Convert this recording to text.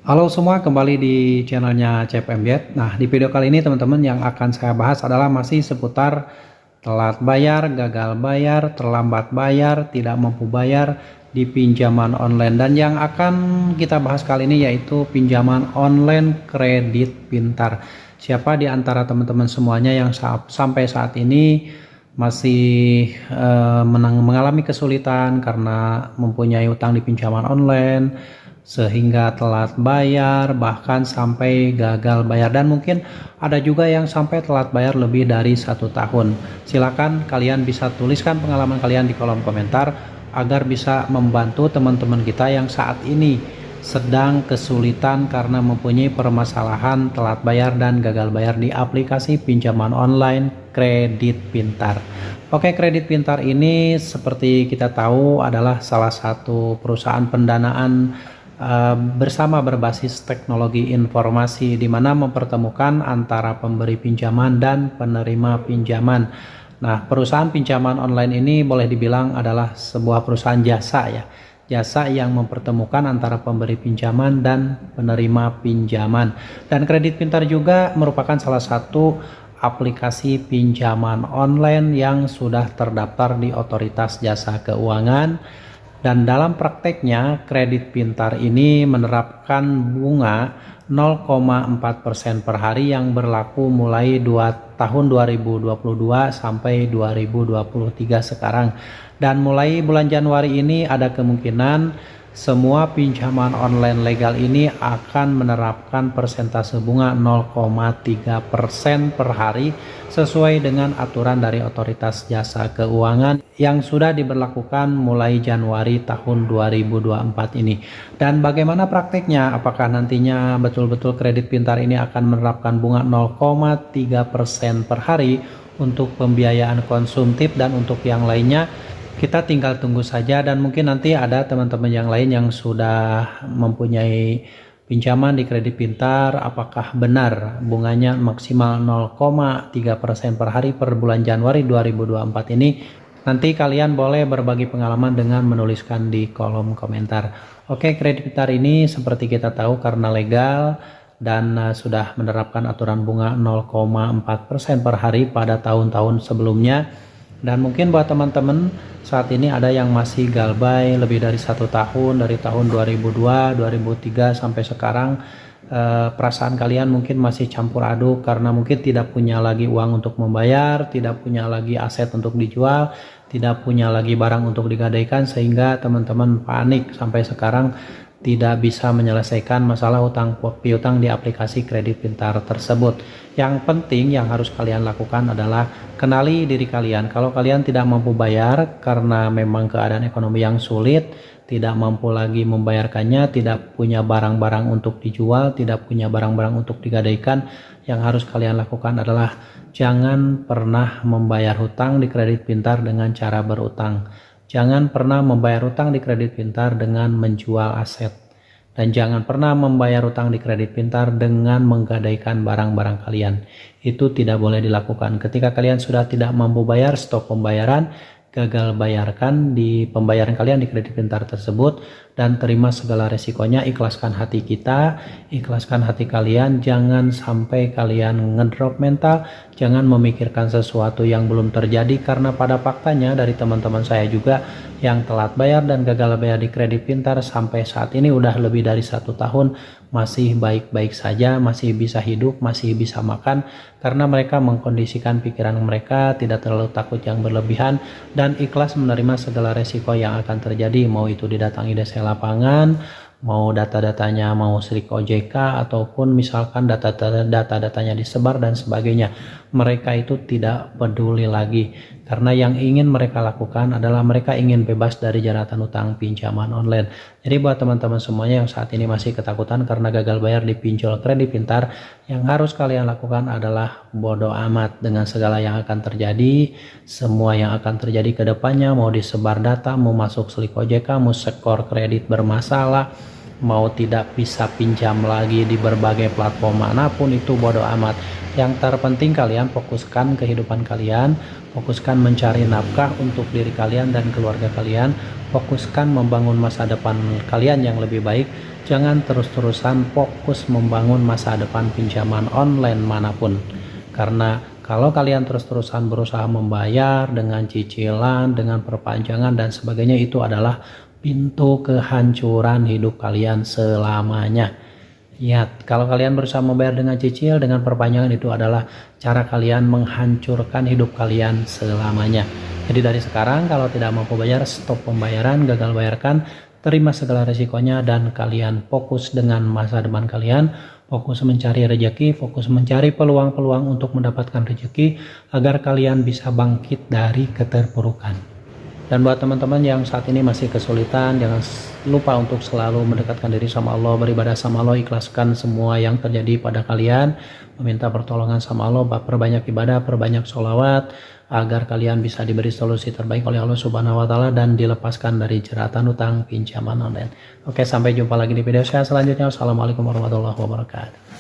Halo semua, kembali di channelnya CFMZ. Nah, di video kali ini teman-teman yang akan saya bahas adalah masih seputar telat bayar, gagal bayar, terlambat bayar, tidak mampu bayar di pinjaman online. Dan yang akan kita bahas kali ini yaitu pinjaman online kredit pintar. Siapa di antara teman-teman semuanya yang sampai saat ini masih mengalami kesulitan karena mempunyai utang di pinjaman online, sehingga telat bayar bahkan sampai gagal bayar, dan mungkin ada juga yang sampai telat bayar lebih dari 1 tahun. Silakan kalian bisa tuliskan pengalaman kalian di kolom komentar agar bisa membantu teman-teman kita yang saat ini sedang kesulitan karena mempunyai permasalahan telat bayar dan gagal bayar di aplikasi pinjaman online Kredit Pintar. Oke, Kredit Pintar ini seperti kita tahu adalah salah satu perusahaan pendanaan bersama berbasis teknologi informasi, di mana mempertemukan antara pemberi pinjaman dan penerima pinjaman. Nah, perusahaan pinjaman online ini boleh dibilang adalah sebuah perusahaan jasa ya. Jasa yang mempertemukan antara pemberi pinjaman dan penerima pinjaman. Dan Kredit Pintar juga merupakan salah satu aplikasi pinjaman online yang sudah terdaftar di Otoritas Jasa Keuangan. Dan dalam prakteknya, Kredit Pintar ini menerapkan bunga 0,4% per hari yang berlaku mulai tahun 2022 sampai 2023 sekarang. Dan mulai bulan Januari ini ada kemungkinan semua pinjaman online legal ini akan menerapkan persentase bunga 0,3% per hari sesuai dengan aturan dari Otoritas Jasa Keuangan yang sudah diberlakukan mulai Januari tahun 2024 ini. Dan bagaimana prakteknya? Apakah nantinya betul-betul Kredit Pintar ini akan menerapkan bunga 0,3% per hari untuk pembiayaan konsumtif dan untuk yang lainnya? Kita tinggal tunggu saja, dan mungkin nanti ada teman-teman yang lain yang sudah mempunyai pinjaman di Kredit Pintar. Apakah benar bunganya maksimal 0,3% per hari per bulan Januari 2024 ini? Nanti kalian boleh berbagi pengalaman dengan menuliskan di kolom komentar. Oke, Kredit Pintar ini seperti kita tahu karena legal dan sudah menerapkan aturan bunga 0,4% per hari pada tahun-tahun sebelumnya. Dan mungkin buat teman-teman saat ini ada yang masih galbay lebih dari 1 tahun, dari tahun 2002, 2003 sampai sekarang, perasaan kalian mungkin masih campur aduk karena mungkin tidak punya lagi uang untuk membayar, tidak punya lagi aset untuk dijual, tidak punya lagi barang untuk digadaikan, sehingga teman-teman panik sampai sekarang tidak bisa menyelesaikan masalah hutang piutang di aplikasi Kredit Pintar tersebut. Yang penting yang harus kalian lakukan adalah kenali diri kalian. Kalau kalian tidak mampu bayar karena memang keadaan ekonomi yang sulit, tidak mampu lagi membayarkannya, tidak punya barang-barang untuk dijual, tidak punya barang-barang untuk digadaikan, yang harus kalian lakukan adalah jangan pernah membayar hutang di Kredit Pintar dengan cara berutang. Jangan pernah membayar hutang di Kredit Pintar dengan menjual aset. Dan jangan pernah membayar hutang di Kredit Pintar dengan menggadaikan barang-barang kalian. Itu tidak boleh dilakukan. Ketika kalian sudah tidak mampu bayar, stop pembayaran, gagal bayarkan di pembayaran kalian di Kredit Pintar tersebut, dan terima segala resikonya. Ikhlaskan hati kita, ikhlaskan hati kalian. Jangan sampai kalian ngedrop mental, jangan memikirkan sesuatu yang belum terjadi, karena pada faktanya dari teman-teman saya juga yang telat bayar dan gagal bayar di Kredit Pintar sampai saat ini udah lebih dari 1 tahun masih baik-baik saja, masih bisa hidup, masih bisa makan, karena mereka mengkondisikan pikiran mereka tidak terlalu takut yang berlebihan dan ikhlas menerima segala resiko yang akan terjadi, mau itu didatangi desa lapangan, mau data-datanya mau Srik OJK, ataupun misalkan data-datanya disebar dan sebagainya. Mereka itu tidak peduli lagi, karena yang ingin mereka lakukan adalah mereka ingin bebas dari jeratan utang pinjaman online. Jadi buat teman-teman semuanya yang saat ini masih ketakutan karena gagal bayar di pinjol Kredit Pintar, yang harus kalian lakukan adalah bodoh amat dengan segala yang akan terjadi. Semua yang akan terjadi ke depannya, mau disebar data, mau masuk Srik OJK, mau skor kredit bermasalah, mau tidak bisa pinjam lagi di berbagai platform manapun, itu bodo amat. Yang terpenting kalian fokuskan kehidupan kalian, fokuskan mencari nafkah untuk diri kalian dan keluarga kalian, fokuskan membangun masa depan kalian yang lebih baik. Jangan terus-terusan fokus membangun masa depan pinjaman online manapun, karena kalau kalian terus-terusan berusaha membayar dengan cicilan, dengan perpanjangan dan sebagainya, itu adalah pintu kehancuran hidup kalian selamanya. Ya, kalau kalian berusaha membayar dengan cicil, dengan perpanjangan, itu adalah cara kalian menghancurkan hidup kalian selamanya. Jadi dari sekarang kalau tidak mampu bayar, stop pembayaran, gagal bayarkan, terima segala resikonya, dan kalian fokus dengan masa depan kalian, fokus mencari rezeki, fokus mencari peluang-peluang untuk mendapatkan rezeki agar kalian bisa bangkit dari keterpurukan. Dan buat teman-teman yang saat ini masih kesulitan, jangan lupa untuk selalu mendekatkan diri sama Allah, beribadah sama Allah, ikhlaskan semua yang terjadi pada kalian, meminta pertolongan sama Allah, perbanyak ibadah, perbanyak sholawat, agar kalian bisa diberi solusi terbaik oleh Allah Subhanahu wa Ta'ala dan dilepaskan dari jeratan utang pinjaman online. Oke, sampai jumpa lagi di video saya selanjutnya. Wassalamualaikum warahmatullahi wabarakatuh.